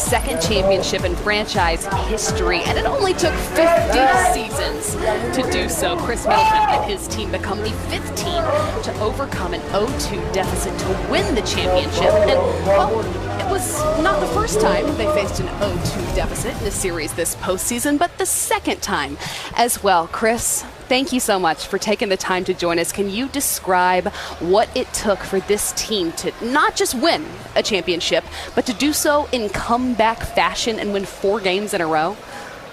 second championship in franchise history, and it only took 50 seasons to do so. Khris Middleton and his team become the 5th team to overcome an 0-2 deficit to win the championship. And, well, it was not the first time they faced an 0-2 deficit in a series this postseason, but the second time as well. Khris, thank you so much for taking the time to join us. Can you describe what it took for this team to not just win a championship, but to do so in comeback fashion and win 4 games in a row?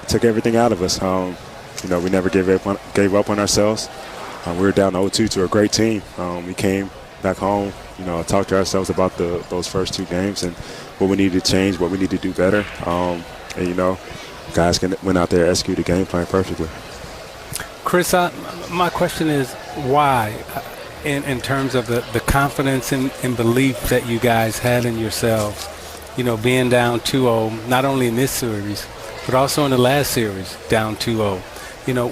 It took everything out of us. We never gave up on ourselves. We were down 0-2 to a great team. We came back home, talked to ourselves about those first 2 games and what we needed to change, what we need to do better. Guys went out there and executed the game plan perfectly. Khris, my question is why, in terms of the confidence and belief that you guys had in yourselves, being down 2-0, not only in this series, but also in the last series, down 2-0.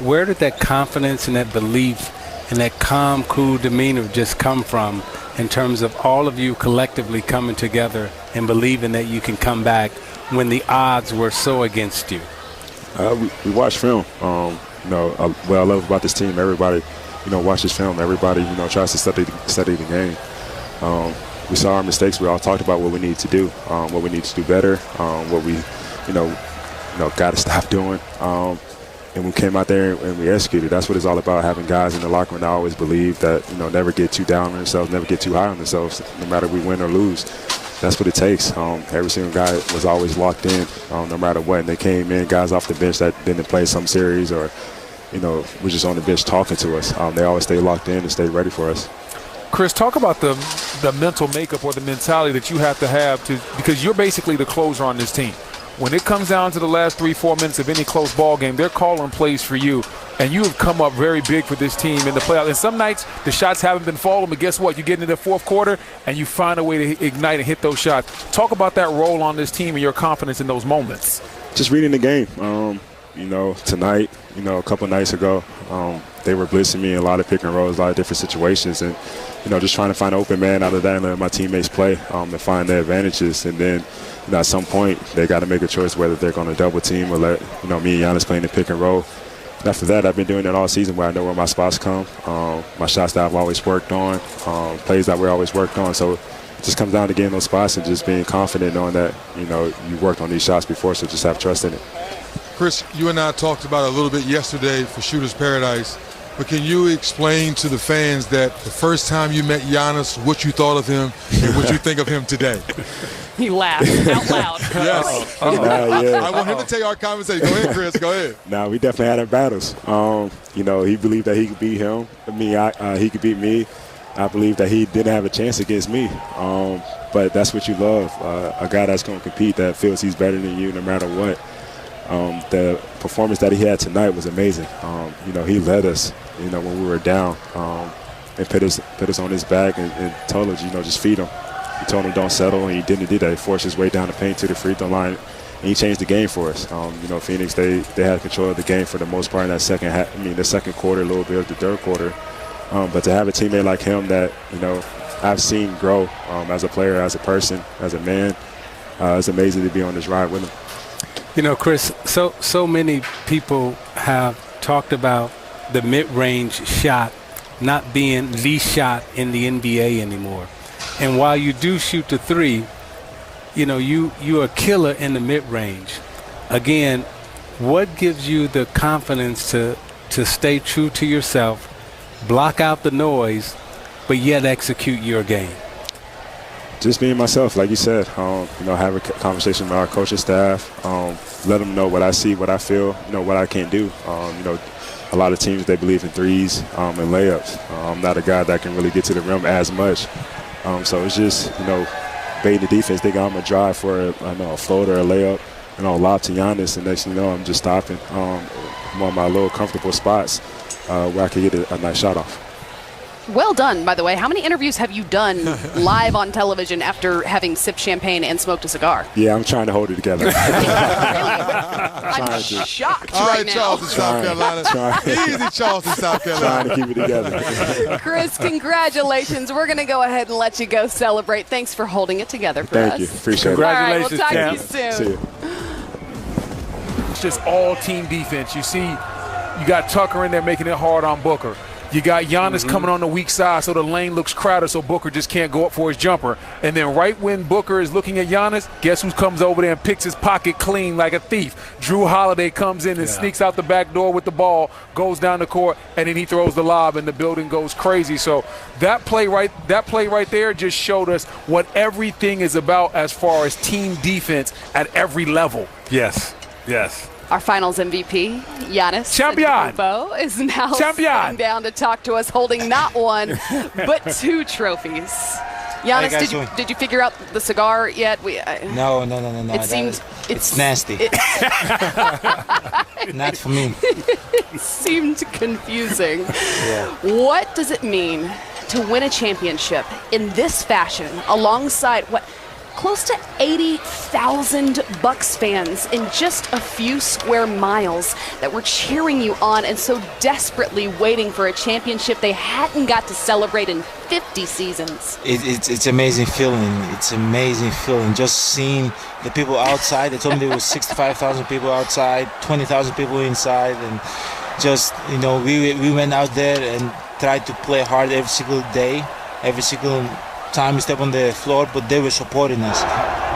Where did that confidence and that belief and that calm, cool demeanor just come from in terms of all of you collectively coming together and believing that you can come back when the odds were so against you? We watched film. What I love about this team, everybody, watches film. Everybody, tries to study the game. We saw our mistakes. We all talked about what we need to do, what we need to do better, what we, got to stop doing. And we came out there and we executed. That's what it's all about, having guys in the locker room that always believe that, never get too down on themselves, never get too high on themselves, no matter we win or lose. That's what it takes. Every single guy was always locked in, no matter what. And they came in, guys off the bench that didn't play some series or, were just on the bench talking to us. They always stay locked in and stay ready for us. Khris, talk about the mental makeup or the mentality that you have to have because you're basically the closer on this team. When it comes down to the last 3-4 minutes of any close ball game, they're calling plays for you, and you have come up very big for this team in the playoffs. And some nights the shots haven't been falling, but guess what? You get into the fourth quarter, and you find a way to ignite and hit those shots. Talk about that role on this team and your confidence in those moments. Just reading the game. Tonight, a couple nights ago, they were blitzing me in a lot of pick and rolls, a lot of different situations, and just trying to find an open man out of that and let my teammates play and find their advantages. And then at some point they got to make a choice whether they're going to double team or let me and Giannis play in the pick and roll. And after that, I've been doing it all season where I know where my spots come, my shots that I've always worked on, plays that we're always worked on. So it just comes down to getting those spots and just being confident knowing that you worked on these shots before, so just have trust in it. Khris, you and I talked about it a little bit yesterday for Shooter's Paradise, but can you explain to the fans that the first time you met Giannis, what you thought of him and what you think of him today? He laughed out loud. Yes. Yeah. I want him to take our conversation. Go ahead, Khris. Go ahead. We definitely had our battles. He believed that he could beat him. He could beat me. I believe that he didn't have a chance against me. But that's what you love, a guy that's going to compete, that feels he's better than you no matter what. The performance that he had tonight was amazing. He led us, when we were down, and put us on his back and told us, just feed him. He told him don't settle, and he didn't do that. He forced his way down the paint to the free throw line, and he changed the game for us. Phoenix, they had control of the game for the most part in that the second quarter, a little bit of the third quarter. But to have a teammate like him that, I've seen grow as a player, as a person, as a man, it's amazing to be on this ride with him. Khris, so many people have talked about the mid-range shot not being the shot in the NBA anymore. And while you do shoot the three, you're a killer in the mid-range. Again, what gives you the confidence to stay true to yourself, block out the noise, but yet execute your game? Just being myself, like you said, have a conversation with our coaching staff, let them know what I see, what I feel, what I can't do. A lot of teams, they believe in threes and layups. I'm not a guy that can really get to the rim as much. So it's just, baiting the defense. They got I'm going to drive for a floater, a layup, lob to Giannis, and next thing you know, I'm just stopping. I'm on my little comfortable spots where I can get a nice shot off. Well done, by the way. How many interviews have you done live on television after having sipped champagne and smoked a cigar? Yeah, I'm trying to hold it together. I'm shocked All right, now. Charleston, South Carolina. Easy, Charleston, South Carolina. Trying to keep it together. Khris, congratulations. We're going to go ahead and let you go celebrate. Thanks for holding it together for us. Thank you. Appreciate it. All right, we'll Congratulations, talk to champ. you soon. See you. It's just all team defense. You see, you got Tucker in there making it hard on Booker. You got Giannis coming on the weak side, so the lane looks crowded, so Booker just can't go up for his jumper. And then right when Booker is looking at Giannis, guess who comes over there and picks his pocket clean like a thief? Drew Holiday comes in and sneaks out the back door with the ball, goes down the court, and then he throws the lob, and the building goes crazy. So that play right there just showed us what everything is about as far as team defense at every level. Yes. Our finals MVP, Giannis Champion. Antetokounmpo, is now sitting down to talk to us, holding not one but 2 trophies. Giannis, did you figure out the cigar yet? No. It seems it's nasty. Not for me. It seemed confusing. Yeah. What does it mean to win a championship in this fashion, alongside close to 80,000 Bucks fans in just a few square miles that were cheering you on and so desperately waiting for a championship they hadn't got to celebrate in 50 seasons? It's amazing feeling. It's amazing feeling. Just seeing the people outside. They told me there was 65,000 people outside, 20,000 people inside, and just we went out there and tried to play hard every single day, every single time we step on the floor, but they were supporting us.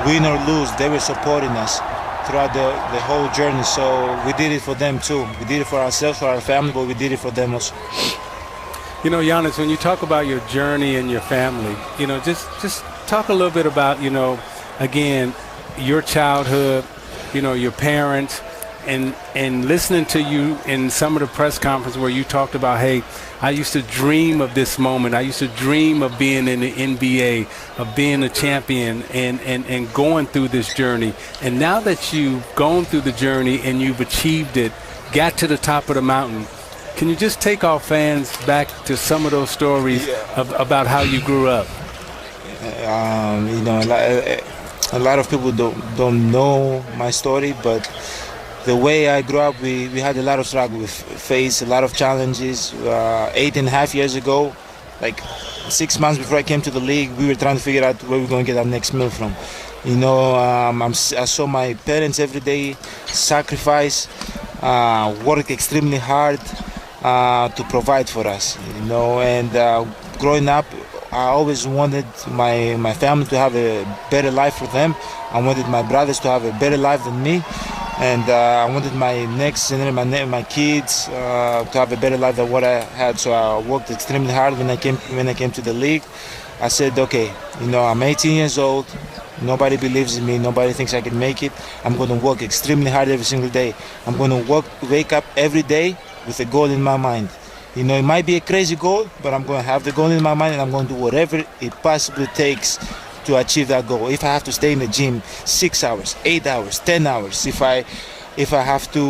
Win or lose, they were supporting us throughout the whole journey. So we did it for them too. We did it for ourselves, for our family, but we did it for them also. Giannis, when you talk about your journey and your family, just talk a little bit about, again, your childhood, your parents, and listening to you in some of the press conference where you talked about, hey, I used to dream of this moment. I used to dream of being in the NBA, of being a champion and going through this journey. And now that you've gone through the journey and you've achieved it, got to the top of the mountain, can you just take our fans back to some of those stories about how you grew up? A lot of people don't know my story, but the way I grew up, we had a lot of struggle. We faced a lot of challenges. 8.5 years ago, like 6 months before I came to the league, we were trying to figure out where we're going to get our next meal from. I saw my parents every day sacrifice, work extremely hard to provide for us. And growing up, I always wanted my family to have a better life for them. I wanted my brothers to have a better life than me. And I wanted my next generation, my kids, to have a better life than what I had. So I worked extremely hard when I came to the league. I said, okay, I'm 18 years old. Nobody believes in me. Nobody thinks I can make it. I'm going to work extremely hard every single day. I'm going to wake up every day with a goal in my mind. It might be a crazy goal, but I'm going to have the goal in my mind, and I'm going to do whatever it possibly takes to achieve that goal. If I have to stay in the gym 6 hours, 8 hours, 10 hours, if I have to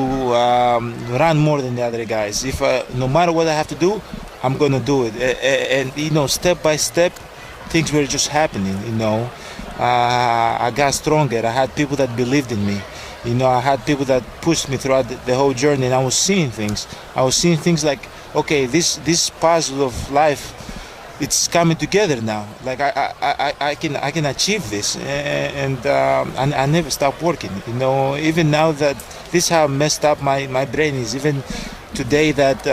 run more than the other guys, no matter what I have to do, I'm gonna do it. And step by step, things were just happening. I got stronger. I had people that believed in me. I had people that pushed me throughout the whole journey, and I was seeing things. I was seeing things like, okay, this puzzle of life, it's coming together now. Like I can achieve this, and I never stop working. Even now that this how messed up my brain is. Even today that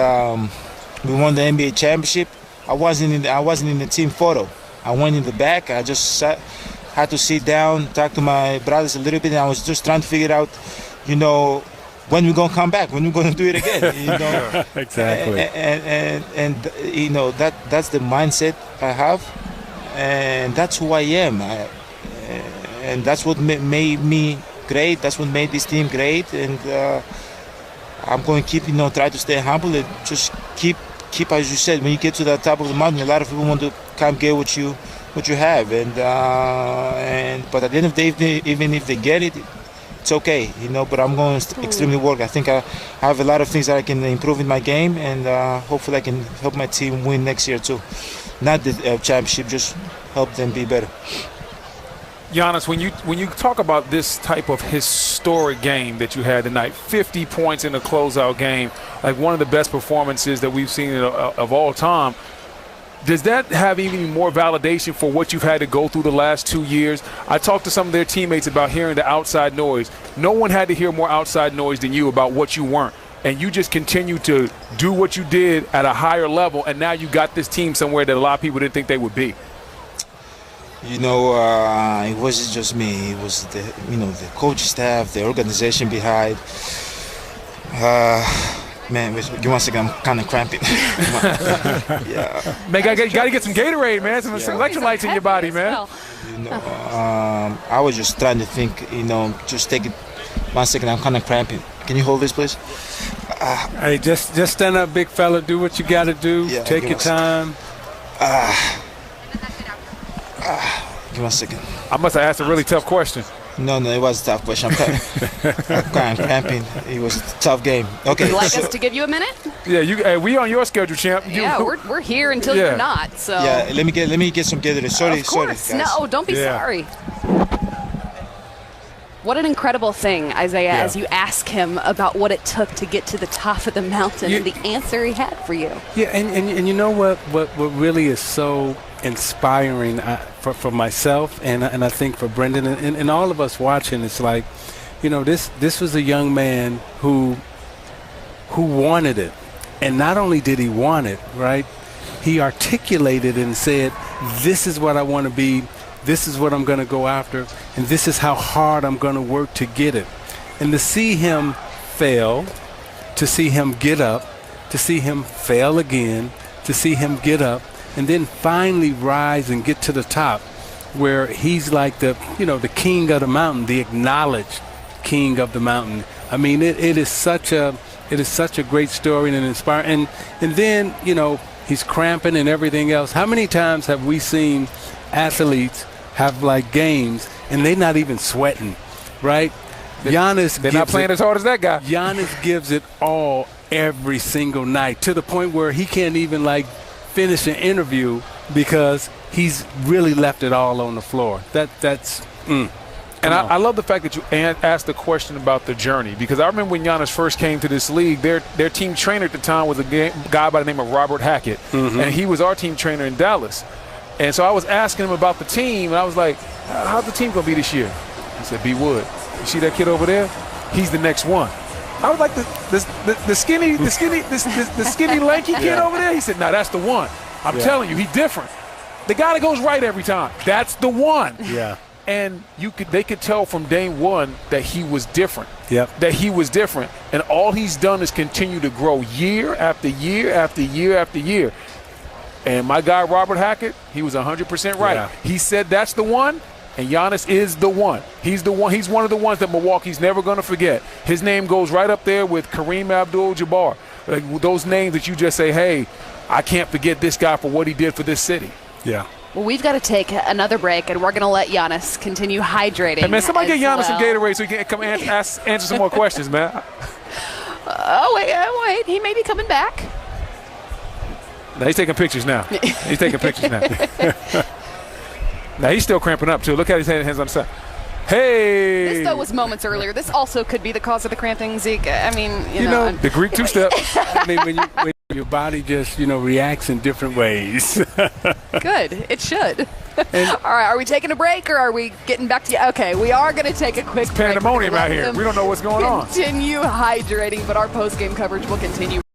we won the NBA championship, I wasn't in the team photo. I went in the back. I just had to sit down, talk to my brothers a little bit, and I was just trying to figure out, when we're gonna come back, when we're gonna do it again. Exactly. And that's the mindset I have, and that's who I am. And that's what made me great. That's what made this team great. And I'm going to keep, try to stay humble and just keep, as you said, when you get to the top of the mountain, a lot of people want to come get what you have. But at the end of the day, even if they get it, it's okay, but I'm going to extremely work. I think I have a lot of things that I can improve in my game, and hopefully I can help my team win next year too. Not the championship, just help them be better. Giannis, when you talk about this type of historic game that you had tonight, 50 points in a closeout game, like one of the best performances that we've seen of all time, does that have even more validation for what you've had to go through the last 2 years? I talked to some of their teammates about hearing the outside noise. No one had to hear more outside noise than you about what you weren't. And you just continue to do what you did at a higher level, and now you got this team somewhere that a lot of people didn't think they would be. It wasn't just me. It was the coach staff, the organization behind. Man, give me 1 second. I'm kind of cramping. Yeah. Man, got to get some Gatorade, man. Some electrolytes in your body, man. I was just trying to think. Just take it 1 second. I'm kind of cramping. Can you hold this, please? Hey, just stand up, big fella. Do what you got to do. Yeah, take your time. Give me 1 second. I must have asked a really tough question. No, it was a tough question. I'm kind of cramping. It was a tough game. Okay. Would you like us to give you a minute? Yeah, we on your schedule, champ. Yeah, we're here until you're not. So yeah, let me get some Gatorade. Sorry, of course. guys. No, don't be sorry. What an incredible thing, Isaiah, as you ask him about what it took to get to the top of the mountain and the answer he had for you. Yeah, and you know what really is so inspiring for myself and I think for Brendan and all of us watching, it's like, this was a young man who wanted it. And not only did he want it, right, he articulated and said, this is what I want to be. This is what I'm going to go after, and this is how hard I'm going to work to get it. And to see him fail, to see him get up, to see him fail again, to see him get up, and then finally rise and get to the top where he's like the king of the mountain, the acknowledged king of the mountain. I mean, it is such a great story and inspiring. And then, he's cramping and everything else. How many times have we seen athletes have like games and they're not even sweating, right? They're not playing as hard as that guy. Giannis gives it all every single night to the point where he can't even finish an interview because he's really left it all on the floor. I love the fact that you asked the question about the journey, because I remember when Giannis first came to this league, their team trainer at the time was a guy by the name of Robert Hackett, and he was our team trainer in Dallas. And so I was asking him about the team, and I was like, how's the team going to be this year? He said, B. Wood. You see that kid over there? He's the next one. I was like, the skinny lanky kid over there? He said, no, that's the one. I'm telling you, he's different. The guy that goes right every time, that's the one. Yeah. And they could tell from day one that he was different. Yep. That he was different. And all he's done is continue to grow year after year after year after year. And my guy, Robert Hackett, he was 100% right. Yeah. He said that's the one, and Giannis is the one. He's the one. He's one of the ones that Milwaukee's never going to forget. His name goes right up there with Kareem Abdul-Jabbar. Those names that you just say, hey, I can't forget this guy for what he did for this city. Yeah. Well, we've got to take another break, and we're going to let Giannis continue hydrating. Hey, man, somebody get Giannis some Gatorade so he can come answer some more questions, man. Wait. He may be coming back. Now he's taking pictures now. He's taking pictures now. Now he's still cramping up, too. Look at his hands on the side. Hey! This, though, was moments earlier. This also could be the cause of the cramping, Zeke. I mean, you know. The Greek two-step. I mean, when your body just, reacts in different ways. Good. It should. All right. Are we taking a break, or are we getting back to you? Okay. We are going to take a quick break. Pandemonium out here. We don't know what's going on. Continue hydrating, but our post-game coverage will continue.